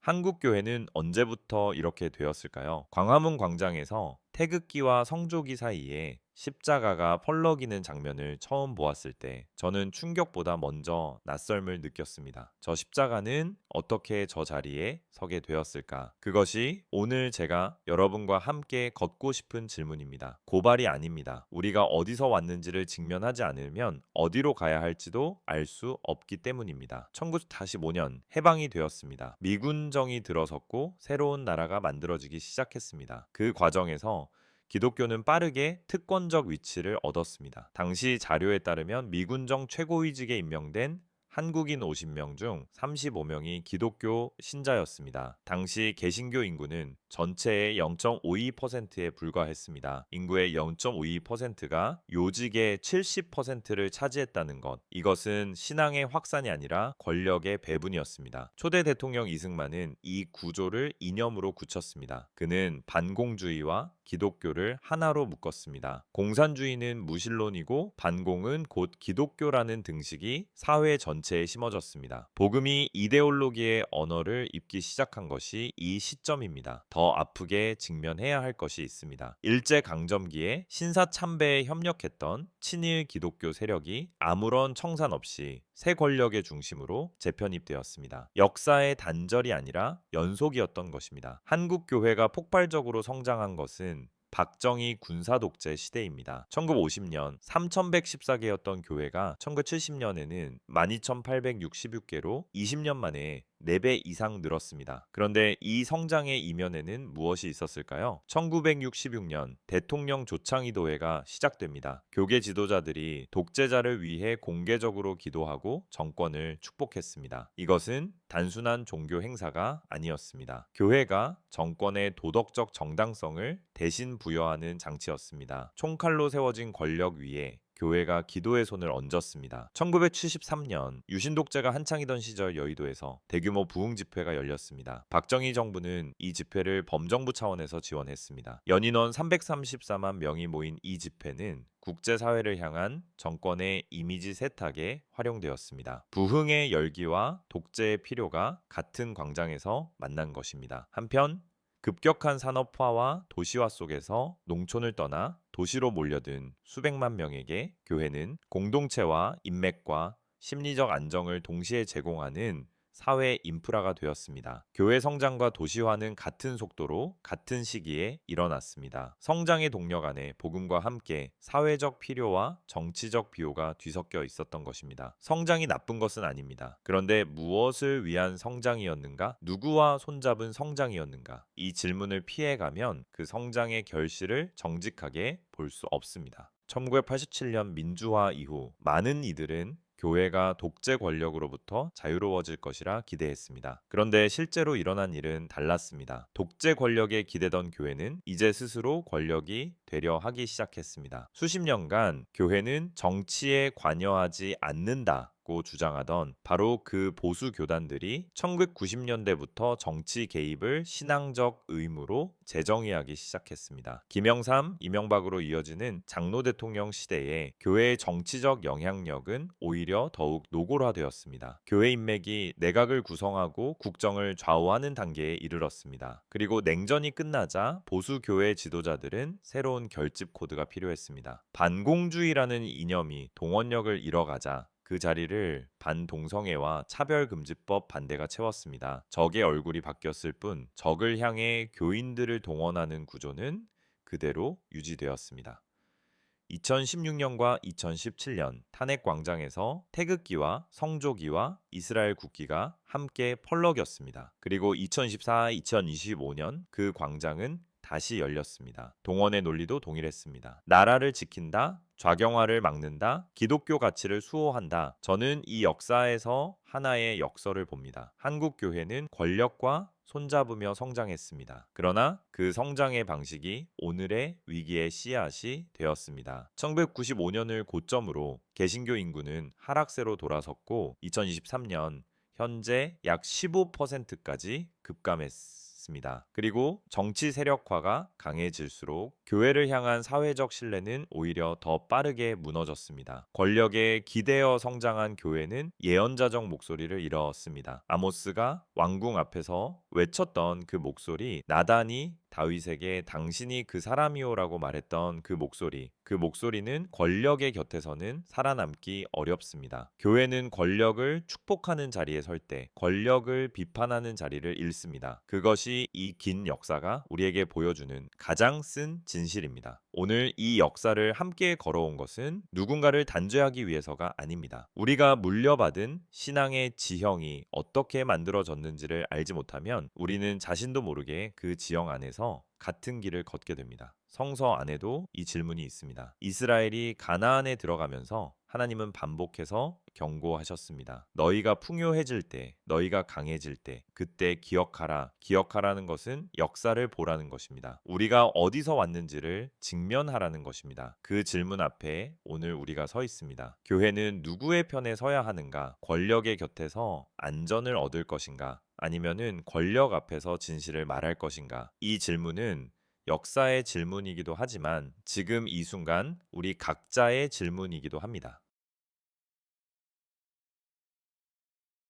한국 교회는 언제부터 이렇게 되었을까요? 광화문 광장에서 태극기와 성조기 사이에 십자가가 펄럭이는 장면을 처음 보았을 때 저는 충격보다 먼저 낯설음을 느꼈습니다. 저 십자가는 어떻게 저 자리에 서게 되었을까? 그것이 오늘 제가 여러분과 함께 걷고 싶은 질문입니다. 고발이 아닙니다. 우리가 어디서 왔는지를 직면하지 않으면 어디로 가야 할지도 알 수 없기 때문입니다. 1945년 해방이 되었습니다. 미군정이 들어섰고 새로운 나라가 만들어지기 시작했습니다. 그 과정에서 기독교는 빠르게 특권적 위치를 얻었습니다. 당시 자료에 따르면 미군정 최고위직에 임명된 한국인 50명 중 35명이 기독교 신자였습니다. 당시 개신교 인구는 전체의 0.52%에 불과했습니다. 인구의 0.52%가 요직의 70%를 차지했다는 것. 이것은 신앙의 확산이 아니라 권력의 배분이었습니다. 초대 대통령 이승만은 이 구조를 이념으로 굳혔습니다. 그는 반공주의와 기독교를 하나로 묶었습니다. 공산주의는 무신론이고 반공은 곧 기독교라는 등식이 사회 전체에 심어졌습니다. 복음이 이데올로기의 언어를 입기 시작한 것이 이 시점입니다. 더 아프게 직면해야 할 것이 있습니다. 일제강점기에 신사참배에 협력했던 친일 기독교 세력이 아무런 청산 없이 새 권력의 중심으로 재편입되었습니다. 역사의 단절이 아니라 연속이었던 것입니다. 한국 교회가 폭발적으로 성장한 것은 박정희 군사 독재 시대입니다. 1950년 3,114개였던 교회가 1970년에는 12,866개로 20년 만에 4배 이상 늘었습니다. 그런데 이 성장의 이면에는 무엇이 있었을까요? 1966년 대통령 조창의도회가 시작됩니다. 교계 지도자들이 독재자를 위해 공개적으로 기도하고 정권을 축복했습니다. 이것은 단순한 종교 행사가 아니었습니다. 교회가 정권의 도덕적 정당성을 대신 부여하는 장치였습니다. 총칼로 세워진 권력 위에 교회가 기도의 손을 얹었습니다. 1973년 유신 독재가 한창이던 시절 여의도에서 대규모 부흥 집회가 열렸습니다. 박정희 정부는 이 집회를 범정부 차원에서 지원했습니다. 연인원 334만 명이 모인 이 집회는 국제사회를 향한 정권의 이미지 세탁에 활용되었습니다. 부흥의 열기와 독재의 필요가 같은 광장에서 만난 것입니다. 한편 급격한 산업화와 도시화 속에서 농촌을 떠나 도시로 몰려든 수백만 명에게 교회는 공동체와 인맥과 심리적 안정을 동시에 제공하는 사회 인프라가 되었습니다. 교회 성장과 도시화는 같은 속도로 같은 시기에 일어났습니다. 성장의 동력 안에 복음과 함께 사회적 필요와 정치적 비호가 뒤섞여 있었던 것입니다. 성장이 나쁜 것은 아닙니다. 그런데 무엇을 위한 성장이었는가? 누구와 손잡은 성장이었는가? 이 질문을 피해가면 그 성장의 결실을 정직하게 볼 수 없습니다. 1987년 민주화 이후 많은 이들은 교회가 독재 권력으로부터 자유로워질 것이라 기대했습니다. 그런데 실제로 일어난 일은 달랐습니다. 독재 권력에 기대던 교회는 이제 스스로 권력이 되려 하기 시작했습니다. 수십 년간 교회는 정치에 관여하지 않는다 고 주장하던 바로 그 보수 교단들이 1990년대부터 정치 개입을 신앙적 의무로 재정의하기 시작했습니다. 김영삼, 이명박으로 이어지는 장로 대통령 시대에 교회의 정치적 영향력은 오히려 더욱 노골화되었습니다. 교회 인맥이 내각을 구성하고 국정을 좌우하는 단계에 이르렀습니다. 그리고 냉전이 끝나자 보수 교회 지도자들은 새로운 결집 코드가 필요했습니다. 반공주의라는 이념이 동원력을 잃어가자 그 자리를 반동성애와 차별금지법 반대가 채웠습니다. 적의 얼굴이 바뀌었을 뿐 적을 향해 교인들을 동원하는 구조는 그대로 유지되었습니다. 2016년과 2017년 탄핵광장에서 태극기와 성조기와 이스라엘 국기가 함께 펄럭였습니다. 그리고 2024, 2025년 그 광장은 다시 열렸습니다. 동원의 논리도 동일했습니다. 나라를 지킨다, 좌경화를 막는다, 기독교 가치를 수호한다. 저는 이 역사에서 하나의 역설을 봅니다. 한국 교회는 권력과 손잡으며 성장했습니다. 그러나 그 성장의 방식이 오늘의 위기의 씨앗이 되었습니다. 1995년을 고점으로 개신교 인구는 하락세로 돌아섰고 2023년 현재 약 15%까지 급감했습니다. 있습니다. 그리고 정치 세력화가 강해질수록 교회를 향한 사회적 신뢰는 오히려 더 빠르게 무너졌습니다. 권력에 기대어 성장한 교회는 예언자적 목소리를 잃었습니다. 아모스가 왕궁 앞에서 외쳤던 그 목소리, 나단이 다윗에게 당신이 그 사람이오라고 말했던 그 목소리는 권력의 곁에서는 살아남기 어렵습니다. 교회는 권력을 축복하는 자리에 설 때 권력을 비판하는 자리를 잃습니다. 그것이 이 긴 역사가 우리에게 보여주는 가장 쓴 진실입니다. 오늘 이 역사를 함께 걸어온 것은 누군가를 단죄하기 위해서가 아닙니다. 우리가 물려받은 신앙의 지형이 어떻게 만들어졌는지를 알지 못하면 우리는 자신도 모르게 그 지형 안에서 같은 길을 걷게 됩니다. 성서 안에도 이 질문이 있습니다. 이스라엘이 가나안에 들어가면서 하나님은 반복해서 경고하셨습니다. 너희가 풍요해질 때, 너희가 강해질 때, 그때 기억하라. 기억하라는 것은 역사를 보라는 것입니다. 우리가 어디서 왔는지를 직면하라는 것입니다. 그 질문 앞에 오늘 우리가 서 있습니다. 교회는 누구의 편에 서야 하는가? 권력의 곁에서 안전을 얻을 것인가? 아니면은 권력 앞에서 진실을 말할 것인가? 이 질문은 역사의 질문이기도 하지만 지금 이 순간 우리 각자의 질문이기도 합니다.